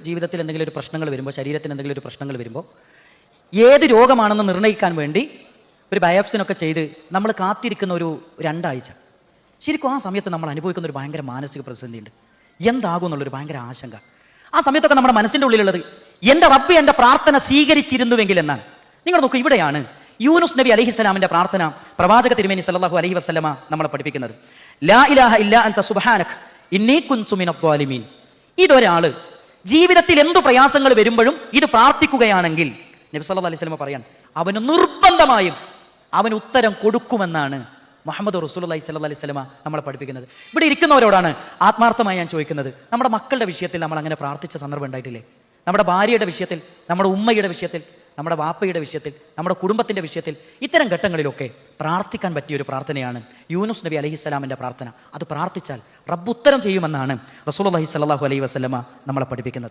ജീവിതത്തിൽ എന്തെങ്കിലും ഒരു പ്രശ്നങ്ങൾ വരുമ്പോൾ, ശരീരത്തിന് എന്തെങ്കിലും ഒരു പ്രശ്നങ്ങൾ വരുമ്പോൾ, ഏത് രോഗമാണെന്ന് നിർണ്ണയിക്കാൻ വേണ്ടി ഒരു ബയോപ്സിനൊക്കെ ചെയ്ത് നമ്മൾ കാത്തിരിക്കുന്ന ഒരു 2 ആഴ്ച, ശരിക്കും ആ സമയത്ത് നമ്മൾ അനുഭവിക്കുന്ന ഒരു ഭയങ്കര മാനസിക പ്രതിസന്ധിയുണ്ട്. എന്താകും എന്നുള്ളൊരു ഭയങ്കര ആശങ്ക. ആ സമയത്തൊക്കെ നമ്മുടെ മനസ്സിൻ്റെ ഉള്ളിലുള്ളത് എൻ്റെ റബ്ബ് എൻ്റെ പ്രാർത്ഥന സ്വീകരിച്ചിരുന്നുവെങ്കിൽ എന്നാണ്. നിങ്ങൾ നോക്കൂ, ഇവിടെയാണ് യൂനുസ് നബി അലൈഹിസ്സലാമിന്റെ പ്രാർത്ഥന പ്രവാചക തിരുമേനി സല്ലല്ലാഹു അലൈഹി വസല്ലമ നമ്മളെ പഠിപ്പിക്കുന്നത്. ലാ ഇലാഹ ഇല്ലാ അൻത സുബ്ഹാനക ഇന്നി കുൻതു മിനൽ ളാലിമീൻ. ഇതൊരാള് ജീവിതത്തിൽ എന്തു പ്രയാസങ്ങൾ വരുമ്പോഴും ഇത് പ്രാർത്ഥിക്കുകയാണെങ്കിൽ നബി സല്ലല്ലാഹു അലൈഹി വസല്ലമ പറയാൻ അവന് നിർബന്ധമായും അവന് ഉത്തരം കൊടുക്കുമെന്നാണ് മുഹമ്മദ് റസൂലുള്ളാഹി സ്വല്ലല്ലാഹു അലൈഹി വസല്ലമ നമ്മളെ പഠിപ്പിക്കുന്നത്. ഇവിടെ ഇരിക്കുന്നവരോടാണ് ആത്മാർത്ഥമായി ഞാൻ ചോദിക്കുന്നത്, നമ്മുടെ മക്കളുടെ വിഷയത്തിൽ നമ്മൾ അങ്ങനെ പ്രാർത്ഥിച്ച സന്ദർഭം ഉണ്ടായിട്ടില്ലേ? നമ്മുടെ ഭാര്യയുടെ വിഷയത്തിൽ, നമ്മുടെ ഉമ്മയുടെ വിഷയത്തിൽ, നമ്മുടെ വാപ്പയുടെ വിഷയത്തിൽ, നമ്മുടെ കുടുംബത്തിൻ്റെ വിഷയത്തിൽ, ഇത്തരം ഘട്ടങ്ങളിലൊക്കെ പ്രാർത്ഥിക്കാൻ പറ്റിയ ഒരു പ്രാർത്ഥനയാണ് യൂനുസ് നബി അലൈഹിസ്സലാമിൻ്റെ പ്രാർത്ഥന. അത് പ്രാർത്ഥിച്ചാൽ റബ്ബ് ഉത്തരം ചെയ്യുമെന്നാണ് റസൂലുള്ളാഹി സ്വല്ലല്ലാഹു അലൈഹി വസല്ലമ നമ്മളെ പഠിപ്പിക്കുന്നത്.